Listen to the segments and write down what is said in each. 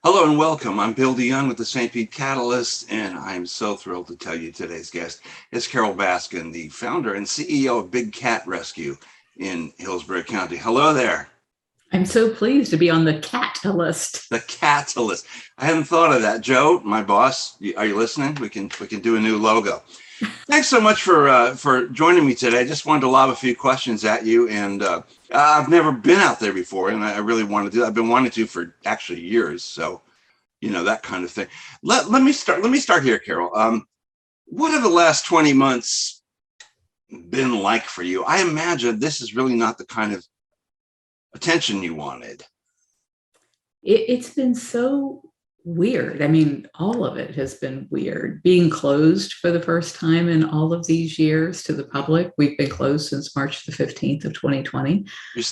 Hello and welcome. I'm Bill DeYoung with the St. Pete Catalyst, and I'm so thrilled to tell you today's guest is Carole Baskin, the founder and CEO of Big Cat Rescue in Hillsborough County. Hello there. I'm so pleased to be on the Catalyst. The Catalyst. I hadn't thought of that. Joe, my boss, are you listening? We can do a new logo. Thanks so much for joining me today. I just wanted to lob a few questions at you, and I've never been out there before, and I really want to do that. I've been wanting to for actually years, so that kind of thing. Let me start here, Carole. What have the last 20 months been like for you? I imagine this is really not the kind of attention you wanted. It's been so weird. I mean, all of it has been weird. Being closed for the first time in all of these years to the public. We've been closed since March the 15th of 2020. Are you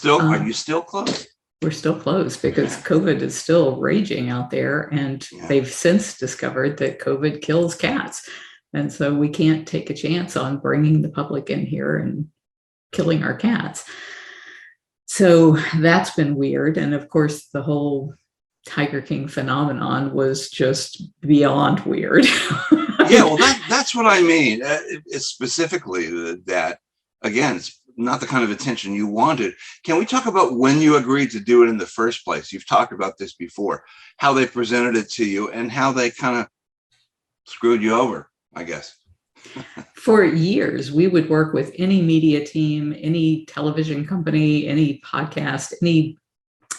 still closed? We're still closed because COVID is still raging out there, and they've since discovered that COVID kills cats. And so we can't take a chance on bringing the public in here and killing our cats. So that's been weird. And of course, the whole Tiger King phenomenon was just beyond weird. Yeah, well, that's what I mean. It's specifically that, again, it's not the kind of attention you wanted. Can we talk about when you agreed to do it in the first place? You've talked about this before, how they presented it to you and how they kind of screwed you over, I guess. For years, we would work with any media team, any television company, any podcast, any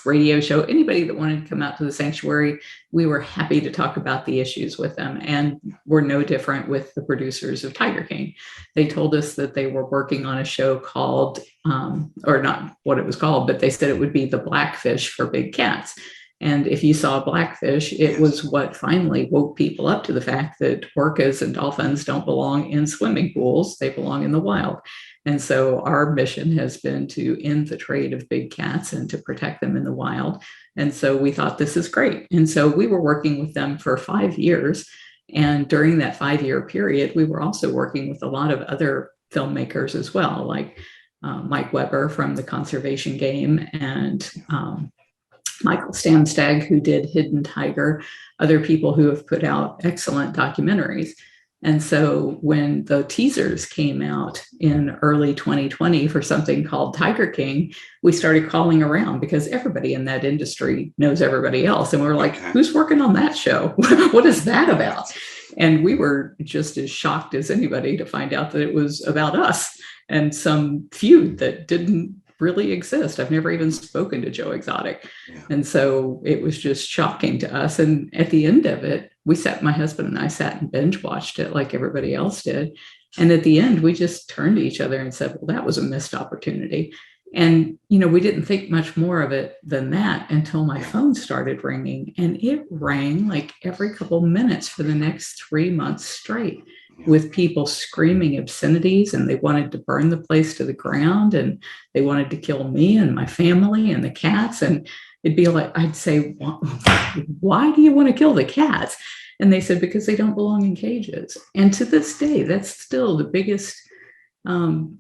radio show, anybody that wanted to come out to the sanctuary. We were happy to talk about the issues with them. And we're no different with the producers of Tiger King. They told us that they were working on a show called, or not what it was called, but they said it would be the Blackfish for big cats. And if you saw Blackfish, it was what finally woke people up to the fact that orcas and dolphins don't belong in swimming pools. They belong in the wild. And so our mission has been to end the trade of big cats and to protect them in the wild. And so we thought this is great. And so we were working with them for 5 years. And during that 5-year period, we were also working with a lot of other filmmakers as well, like Mike Weber from The Conservation Game and Michael Stamstag, who did Hidden Tiger, other people who have put out excellent documentaries. And so when the teasers came out in early 2020 for something called Tiger King, we started calling around because everybody in that industry knows everybody else. And we were like, who's working on that show? What is that about? And we were just as shocked as anybody to find out that it was about us and some feud that didn't really exist. I've never even spoken to Joe Exotic. Yeah. And so it was just shocking to us. And at the end of it, my husband and I sat and binge watched it like everybody else did. And at the end, we just turned to each other and said, well, that was a missed opportunity. And, we didn't think much more of it than that until my phone started ringing. And it rang like every couple minutes for the next 3 months straight, with people screaming obscenities, and they wanted to burn the place to the ground, and they wanted to kill me and my family and the cats. And it'd be like, I'd say, why do you want to kill the cats? And they said, because they don't belong in cages. And to this day, that's still the biggest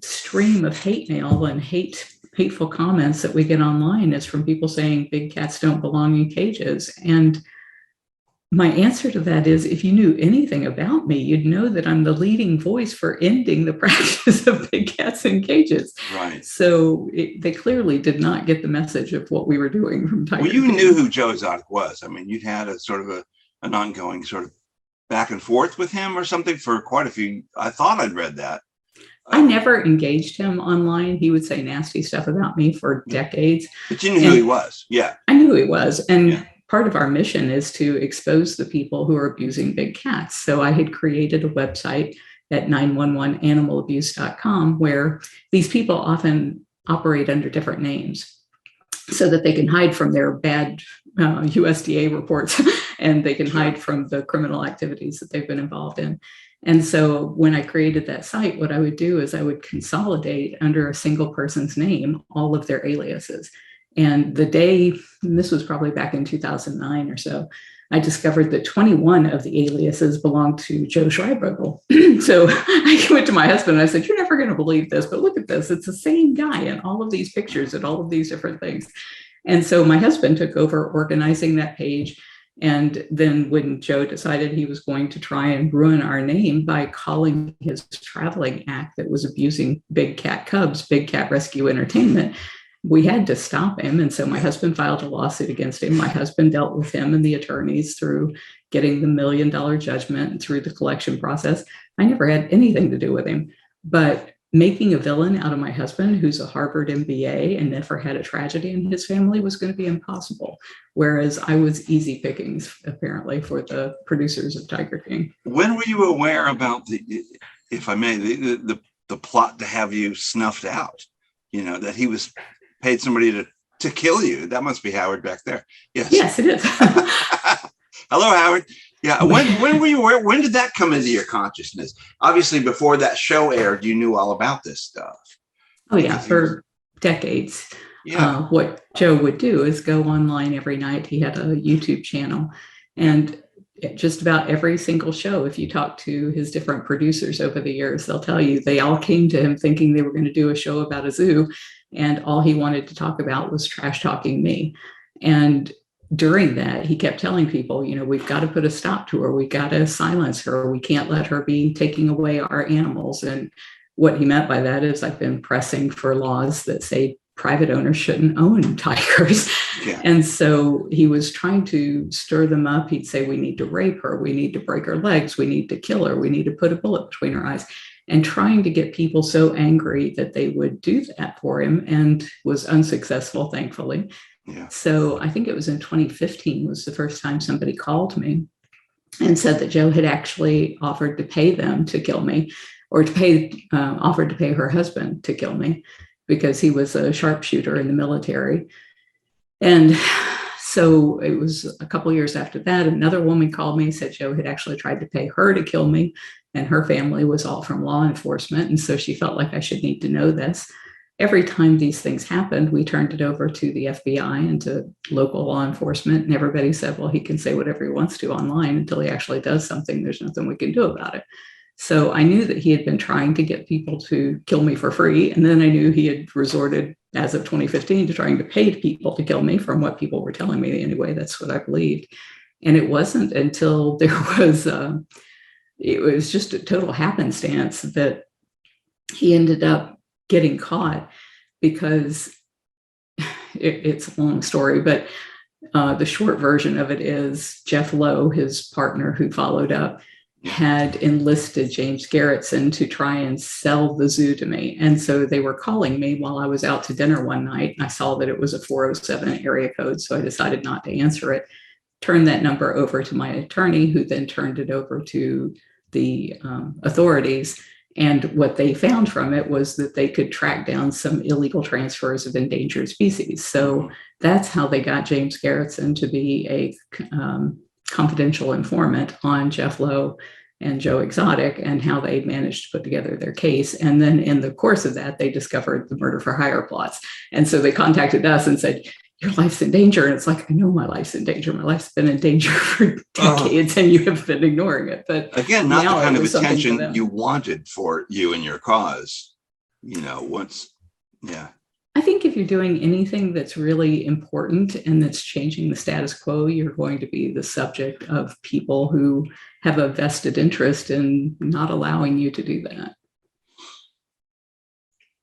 stream of hate mail and hateful comments that we get online is from people saying big cats don't belong in cages. And my answer to that is, if you knew anything about me, you'd know that I'm the leading voice for ending the practice of big cats in cages. Right. So they clearly did not get the message of what we were doing from Tiger King. Well, you knew who Joe Exotic was. I mean, you'd had a sort of an ongoing sort of back and forth with him or something for quite a few. I thought I'd read that. I never engaged him online. He would say nasty stuff about me for decades. But you knew who he was. Yeah. I knew who he was. And part of our mission is to expose the people who are abusing big cats. So I had created a website at 911animalabuse.com where these people often operate under different names so that they can hide from their bad USDA reports and they can hide from the criminal activities that they've been involved in. And so when I created that site, what I would do is I would consolidate under a single person's name all of their aliases. And the day, and this was probably back in 2009 or so, I discovered that 21 of the aliases belonged to Joe Schreibvogel. So I went to my husband and I said, you're never going to believe this, but look at this. It's the same guy in all of these pictures and all of these different things. And so my husband took over organizing that page. And then when Joe decided he was going to try and ruin our name by calling his traveling act that was abusing big cat cubs, Big Cat Rescue Entertainment, we had to stop him. And so my husband filed a lawsuit against him. My husband dealt with him and the attorneys through getting the $1 million judgment and through the collection process. I never had anything to do with him, but making a villain out of my husband, who's a Harvard MBA and never had a tragedy in his family, was going to be impossible. Whereas I was easy pickings, apparently, for the producers of Tiger King. When were you aware about if I may, the plot to have you snuffed out? That he was paid somebody to kill you. That must be Howard back there. Yes, it is. Hello, Howard. Yeah. When were you aware? When did that come into your consciousness? Obviously, before that show aired, you knew all about this stuff. Oh, yeah, for decades. Yeah. What Joe would do is go online every night. He had a YouTube channel, and just about every single show, if you talk to his different producers over the years, they'll tell you they all came to him thinking they were going to do a show about a zoo, and all he wanted to talk about was trash talking me. And during that, he kept telling people, we've got to put a stop to her. We've got to silence her. We can't let her be taking away our animals. And what he meant by that is I've been pressing for laws that say private owners shouldn't own tigers. Yeah. And so he was trying to stir them up. He'd say, we need to rape her. We need to break her legs. We need to kill her. We need to put a bullet between her eyes. And trying to get people so angry that they would do that for him, and was unsuccessful, thankfully. Yeah. So I think it was in 2015 was the first time somebody called me and said that Joe had actually offered to pay them to kill me, or offered to pay her husband to kill me, because he was a sharpshooter in the military. And so it was a couple of years after that, another woman called me and said Joe had actually tried to pay her to kill me, and her family was all from law enforcement. And so she felt like I should need to know this. Every time these things happened, we turned it over to the FBI and to local law enforcement. And everybody said, well, he can say whatever he wants to online until he actually does something. There's nothing we can do about it. So I knew that he had been trying to get people to kill me for free. And then I knew he had resorted, as of 2015, to trying to pay people to kill me, from what people were telling me anyway. That's what I believed. And it wasn't until there was, it was just a total happenstance that he ended up getting caught, because it's a long story, but the short version of it is Jeff Lowe, his partner who followed up, had enlisted James Garretson to try and sell the zoo to me. And so they were calling me while I was out to dinner one night. I saw that it was a 407 area code, so I decided not to answer it. Turned that number over to my attorney, who then turned it over to the authorities. And what they found from it was that they could track down some illegal transfers of endangered species. So that's how they got James Garretson to be a confidential informant on Jeff Lowe and Joe Exotic, and how they managed to put together their case. And then in the course of that, they discovered the murder for hire plots. And so they contacted us and said, your life's in danger. And it's like, I know my life's in danger. My life's been in danger for decades, and you have been ignoring it. But again, not the kind of attention you wanted for you and your cause, once. Yeah. I think if you're doing anything that's really important and that's changing the status quo, you're going to be the subject of people who have a vested interest in not allowing you to do that.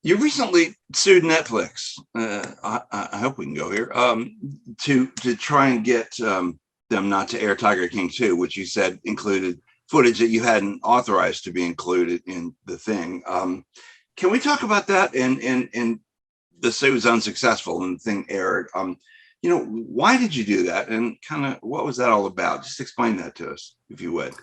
You recently sued Netflix. I hope we can go here to try and get them not to air Tiger King 2, which you said included footage that you hadn't authorized to be included in the thing. Can we talk about that? And the suit was unsuccessful and the thing aired. Why did you do that? And kind of what was that all about? Just explain that to us, if you would.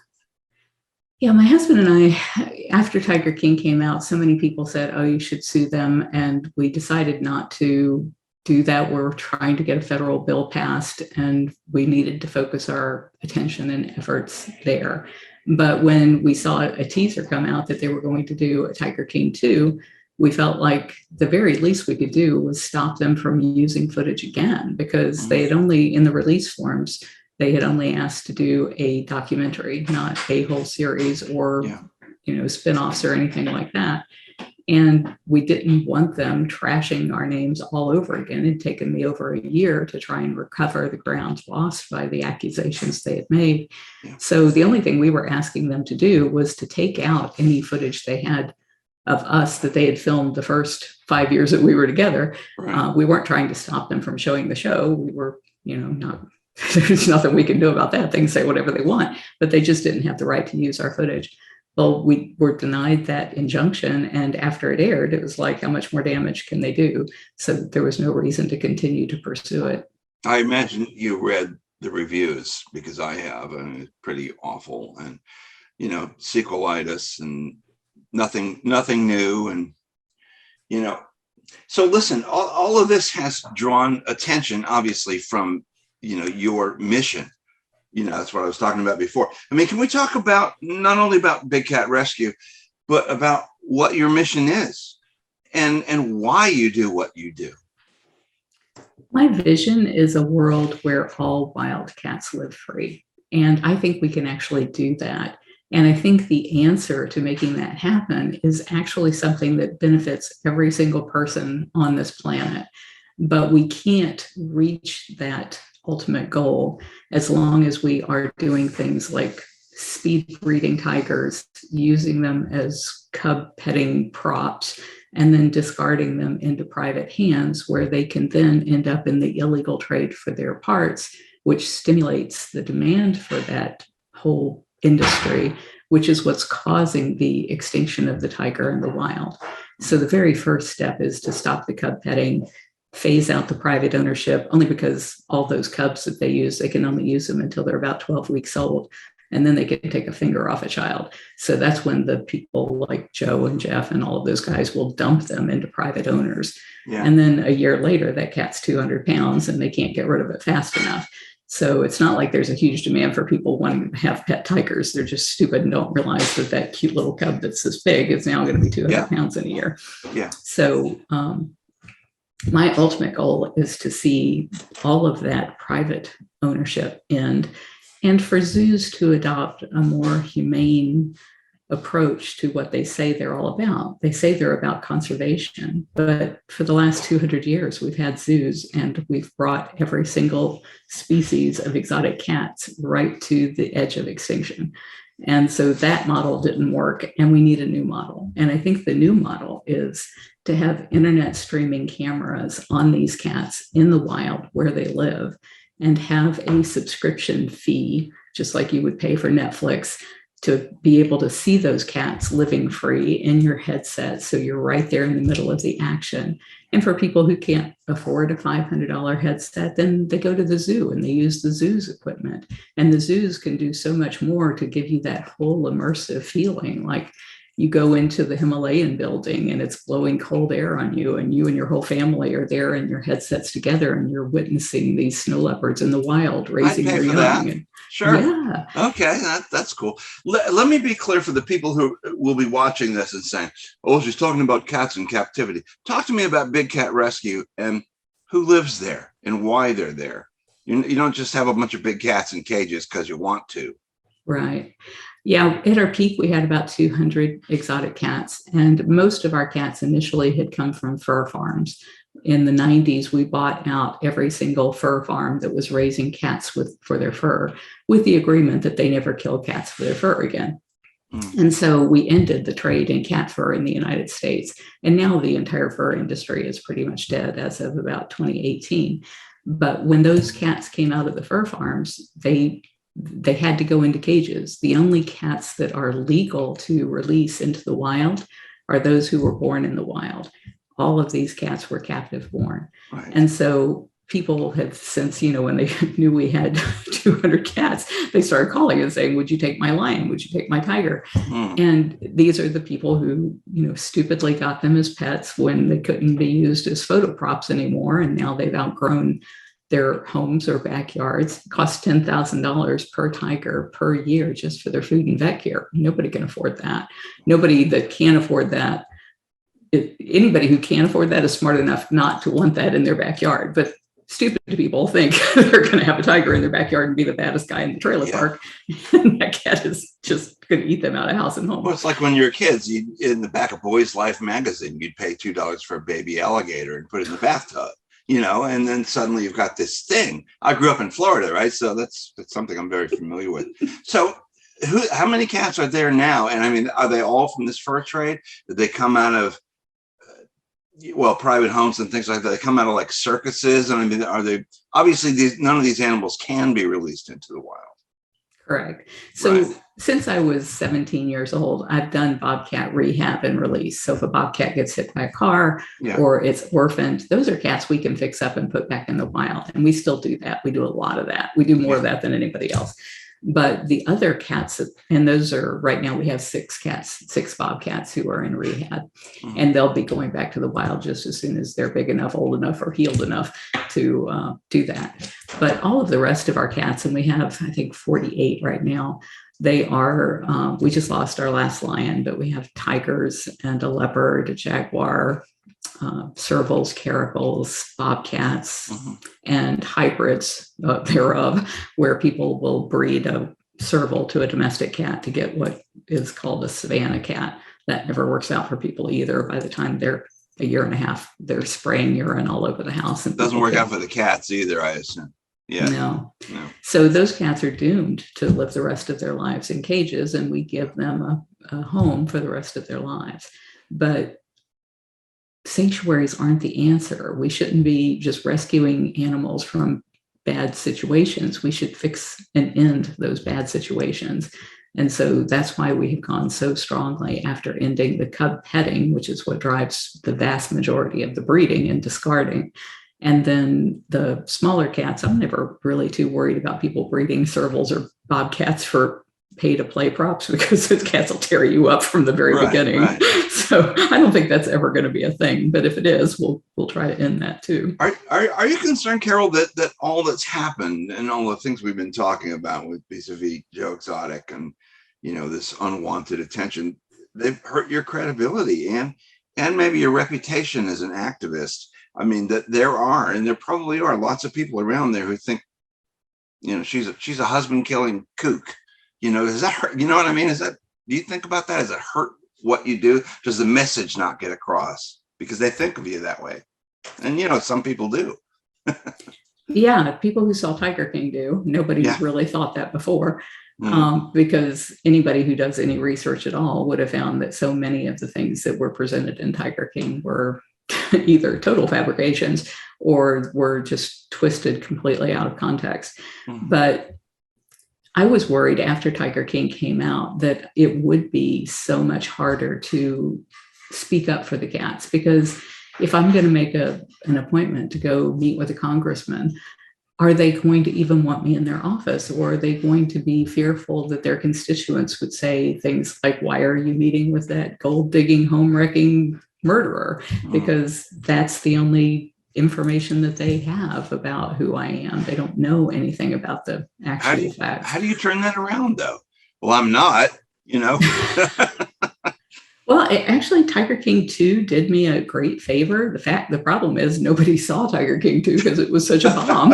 Yeah, my husband and I, after Tiger King came out, so many people said, oh, you should sue them. And we decided not to do that. We're trying to get a federal bill passed, and we needed to focus our attention and efforts there. But when we saw a teaser come out that they were going to do a Tiger King 2, we felt like the very least we could do was stop them from using footage again, because they had only, in the release forms, they had only asked to do a documentary, not a whole series or, spinoffs or anything like that. And we didn't want them trashing our names all over again. It'd taken me over a year to try and recover the ground lost by the accusations they had made. Yeah. So the only thing we were asking them to do was to take out any footage they had of us that they had filmed the first 5 years that we were together. Right. We weren't trying to stop them from showing the show. We were, not, there's nothing we can do about that. They can say whatever they want, but they just didn't have the right to use our footage. Well, we were denied that injunction. And after it aired, it was like, how much more damage can they do? So there was no reason to continue to pursue it. I imagine you read the reviews, because I have, and it's pretty awful. And, sequelitis and nothing new. And, so listen, all of this has drawn attention, obviously, from, your mission. That's what I was talking about before. I mean, can we talk about not only about Big Cat Rescue, but about what your mission is and why you do what you do? My vision is a world where all wild cats live free. And I think we can actually do that. And I think the answer to making that happen is actually something that benefits every single person on this planet. But we can't reach that ultimate goal as long as we are doing things like speed breeding tigers, using them as cub petting props, and then discarding them into private hands where they can then end up in the illegal trade for their parts, which stimulates the demand for that whole industry, which is what's causing the extinction of the tiger in the wild. So the very first step is to stop the cub petting, phase out the private ownership, only because all those cubs that they use, they can only use them until they're about 12 weeks old. And then they can take a finger off a child. So that's when the people like Joe and Jeff and all of those guys will dump them into private owners. Yeah. And then a year later, that cat's 200 pounds and they can't get rid of it fast enough. So it's not like there's a huge demand for people wanting to have pet tigers. They're just stupid and don't realize that cute little cub that's this big is now going to be 200 pounds in a year. Yeah. So my ultimate goal is to see all of that private ownership end, and for zoos to adopt a more humane approach to what they say they're all about. They say they're about conservation, but for the last 200 years, we've had zoos and we've brought every single species of exotic cats right to the edge of extinction. And so that model didn't work, and we need a new model. And I think the new model is to have internet streaming cameras on these cats in the wild where they live, and have a subscription fee, just like you would pay for Netflix, to be able to see those cats living free in your headset. So you're right there in the middle of the action. And for people who can't afford a $500 headset, then they go to the zoo and they use the zoo's equipment. And the zoos can do so much more to give you that whole immersive feeling. Like you go into the Himalayan building and it's blowing cold air on you and your whole family are there in your headsets together and you're witnessing these snow leopards in the wild raising their young. And, sure. Yeah. Okay. That's cool. Let me be clear for the people who will be watching this and saying, oh, she's talking about cats in captivity. Talk to me about Big Cat Rescue and who lives there and why they're there. You don't just have a bunch of big cats in cages because you want to. Right. Yeah, at our peak, we had about 200 exotic cats, and most of our cats initially had come from fur farms. In the 90s, we bought out every single fur farm that was raising cats for their fur, with the agreement that they never kill cats for their fur again. And so we ended the trade in cat fur in the United States. And now the entire fur industry is pretty much dead as of about 2018. But when those cats came out of the fur farms, they had to go into cages. The only cats that are legal to release into the wild are those who were born in the wild. All of these cats were captive born. Right. And so people have since, when they knew we had 200 cats, they started calling and saying, would you take my lion? Would you take my tiger? And these are the people who, stupidly got them as pets when they couldn't be used as photo props anymore. And now they've outgrown their homes or backyards. It costs $10,000 per tiger per year just for their food and vet care. Nobody can afford that. Nobody that can afford that, anybody who can afford that is smart enough not to want that in their backyard. But stupid people think they're going to have a tiger in their backyard and be the baddest guy in the trailer park. And that cat is just going to eat them out of house and home. Well, it's like when you were kids, in the back of Boy's Life magazine, you'd pay $2 for a baby alligator and put it in the bathtub, and then suddenly you've got this thing. I grew up in Florida, right? So that's something I'm very familiar with. So how many cats are there now? And I mean, are they all from this fur trade? Did they come out of private homes and things like that? They come out of like circuses? And I mean, are they obviously none of these animals can be released into the wild? Correct. So since I was 17 years old, I've done bobcat rehab and release. So if a bobcat gets hit by a car or it's orphaned, those are cats we can fix up and put back in the wild. And we still do that. We do a lot of that. We do more of that than anybody else. But the other cats, and those are right now, we have 6 bobcats who are in rehab, and they'll be going back to the wild just as soon as they're big enough, old enough, or healed enough to do that. But all of the rest of our cats, and we have, I think, 48 right now, they are, we just lost our last lion, but we have tigers and a leopard, a jaguar, servals, caracals, bobcats, and hybrids thereof, where people will breed a serval to a domestic cat to get what is called a Savannah cat. That never works out for people either. By the time they're a year and a half, they're spraying urine all over the house. And it doesn't work out for the cats either, I assume. Yeah. No. So those cats are doomed to live the rest of their lives in cages, and we give them a home for the rest of their lives. But sanctuaries aren't the answer. We shouldn't be just rescuing animals from bad situations. We should fix and end those bad situations. And so that's why we have gone so strongly after ending the cub petting, which is what drives the vast majority of the breeding and discarding. And then the smaller cats, I'm never really too worried about people breeding servals or bobcats for pay-to-play props, because those cats will tear you up from the very beginning. So I don't think that's ever going to be a thing. But if it is, we'll try to end that too. Are you concerned, Carole, that all that's happened and all the things we've been talking about with vis-a-vis Joe Exotic and this unwanted attention, they've hurt your credibility and maybe your reputation as an activist? I mean, that there probably are lots of people around there who think, she's a husband-killing kook. Does that hurt? You know what I mean? Do you think about that? Does it hurt what you do? Does the message not get across because they think of you that way? And, some people do. Yeah. People who saw Tiger King do. Nobody's really thought that before. Because anybody who does any research at all would have found that so many of the things that were presented in Tiger King were either total fabrications or were just twisted completely out of context. But I was worried after Tiger King came out that it would be so much harder to speak up for the cats, because if I'm going to make an appointment to go meet with a congressman, are they going to even want me in their office, or are they going to be fearful that their constituents would say things like, why are you meeting with that gold digging, home wrecking murderer? Because that's the only information that they have about who I am. They don't know anything about the actual facts. How do you turn that around though? Well, I'm not, Well, actually, Tiger King 2 did me a great favor. The problem is nobody saw Tiger King 2 because it was such a bomb.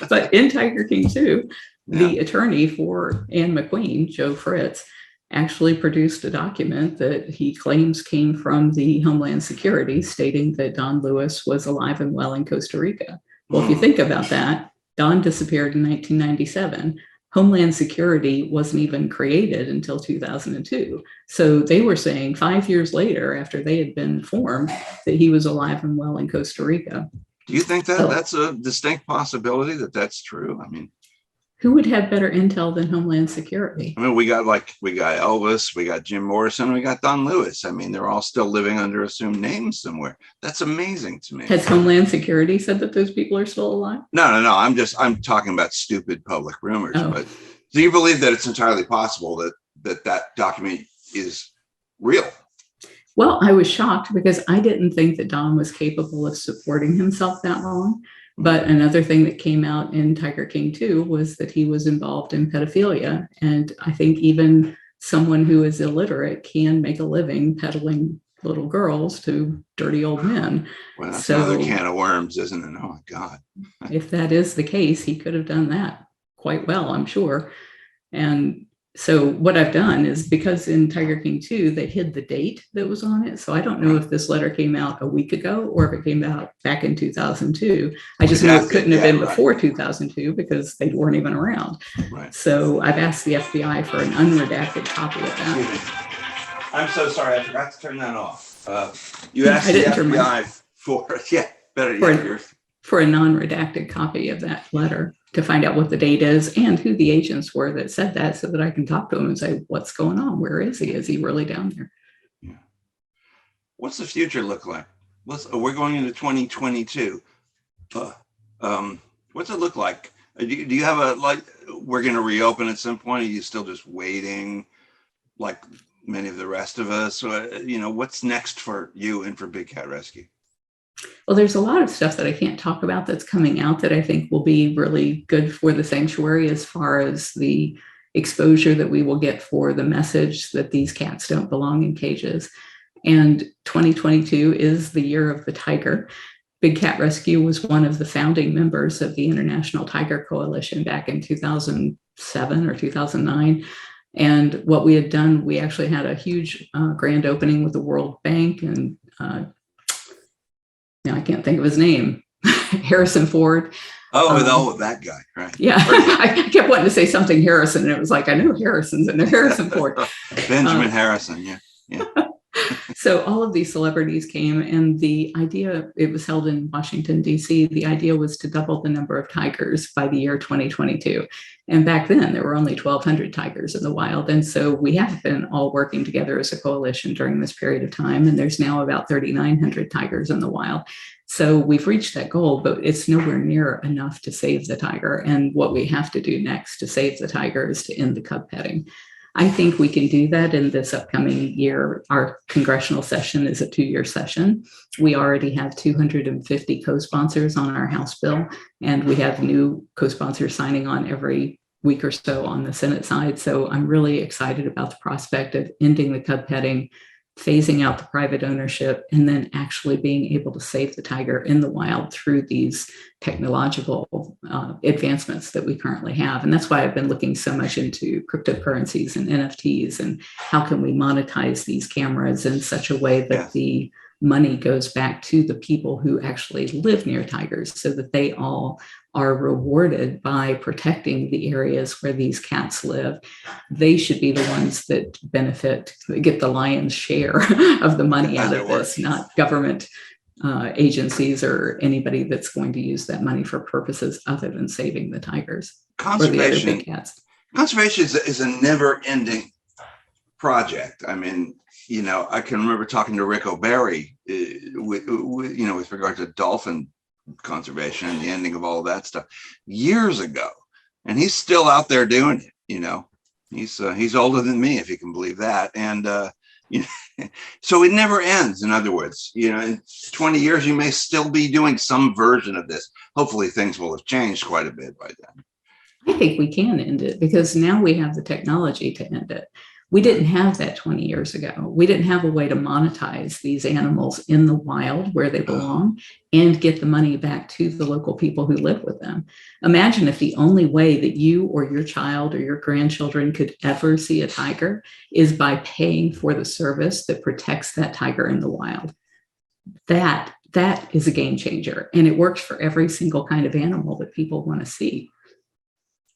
But in Tiger King 2, the attorney for Anne McQueen, Joe Fritz, actually produced a document that he claims came from the Homeland Security, stating that Don Lewis was alive and well in Costa Rica. Well, if you think about that, Don disappeared in 1997. Homeland Security wasn't even created until 2002. So they were saying 5 years later, after they had been formed, that he was alive and well in Costa Rica. Do you think that that's a distinct possibility that that's true? I mean, who would have better intel than Homeland Security? I mean, we got Elvis, we got Jim Morrison, we got Don Lewis. I mean, they're all still living under assumed names somewhere. That's amazing to me. Has Homeland Security said that those people are still alive? No. I'm talking about stupid public rumors. But do you believe that it's entirely possible that document is real? Well, I was shocked because I didn't think that Don was capable of supporting himself that long. But another thing that came out in Tiger King 2 was that he was involved in pedophilia. And I think even someone who is illiterate can make a living peddling little girls to dirty old men. Well, that's another So can of worms, isn't it? Oh my God. if that is the case, he could have done that quite well, I'm sure. And so what I've done is, because in Tiger King 2, they hid the date that was on it. So I don't know Right. if this letter came out a week ago or if it came out back in 2002. I just It knew has it to, couldn't have yeah, been right. before 2002 because they weren't even around. Right. So I've asked the FBI for an unredacted copy of that. Excuse me. I'm so sorry. I forgot to turn that off. You asked I the didn't turn mine FBI for, yeah, better for, yet. for a non-redacted copy of that letter to find out what the date is and who the agents were that said that, so that I can talk to him and say, what's going on? Where is he? Is he really down there? Yeah. What's the future look like? We're going into 2022. What's it look like? Do you have we're going to reopen at some point? Are you still just waiting like many of the rest of us? What's next for you and for Big Cat Rescue? Well, there's a lot of stuff that I can't talk about that's coming out that I think will be really good for the sanctuary, as far as the exposure that we will get for the message that these cats don't belong in cages. And 2022 is the year of the tiger. Big Cat Rescue was one of the founding members of the International Tiger Coalition back in 2007 or 2009. And what we had done, we actually had a huge grand opening with the World Bank, and I can't think of his name, Harrison Ford. That guy, right? Yeah, I kept wanting to say something Harrison, and it was like, I know Harrison's in there, Harrison Ford. Benjamin Harrison, yeah. So all of these celebrities came, and the idea, it was held in Washington, D.C. The idea was to double the number of tigers by the year 2022. And back then, there were only 1,200 tigers in the wild. And so we have been all working together as a coalition during this period of time. And there's now about 3,900 tigers in the wild. So we've reached that goal, but it's nowhere near enough to save the tiger. And what we have to do next to save the tiger is to end the cub petting. I think we can do that in this upcoming year. Our congressional session is a 2-year session. We already have 250 co-sponsors on our House bill, and we have new co-sponsors signing on every week or so on the Senate side. So I'm really excited about the prospect of ending the cub petting, phasing out the private ownership, and then actually being able to save the tiger in the wild through these technological advancements that we currently have. And that's why I've been looking so much into cryptocurrencies and NFTs, and how can we monetize these cameras in such a way that the money goes back to the people who actually live near tigers, so that they all are rewarded by protecting the areas where these cats live. They should be the ones that benefit, get the lion's share of the money out of this, not government agencies or anybody that's going to use that money for purposes other than saving the tigers or the other big cats. Conservation is a never-ending project. I mean, I can remember talking to Rick O'Barry with regard to dolphin conservation and the ending of all of that stuff years ago, and he's still out there doing it. He's older than me, if you can believe that, and so it never ends. In other words, in 20 years you may still be doing some version of this. Hopefully things will have changed quite a bit by then. I think we can end it, because now we have the technology to end it. We didn't have that 20 years ago. We didn't have a way to monetize these animals in the wild where they belong and get the money back to the local people who live with them. Imagine if the only way that you or your child or your grandchildren could ever see a tiger is by paying for the service that protects that tiger in the wild. That is a game changer, and it works for every single kind of animal that people want to see.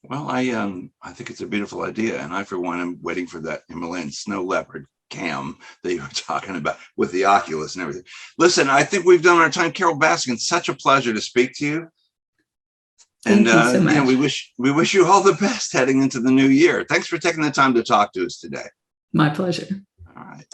Well, I think it's a beautiful idea, and I, for one, am waiting for that Himalayan snow leopard cam that you were talking about with the Oculus and everything. Listen, I think we've done our time. Carole Baskin, such a pleasure to speak to you. Thank you so much. We wish you all the best heading into the new year. Thanks for taking the time to talk to us today. My pleasure. All right.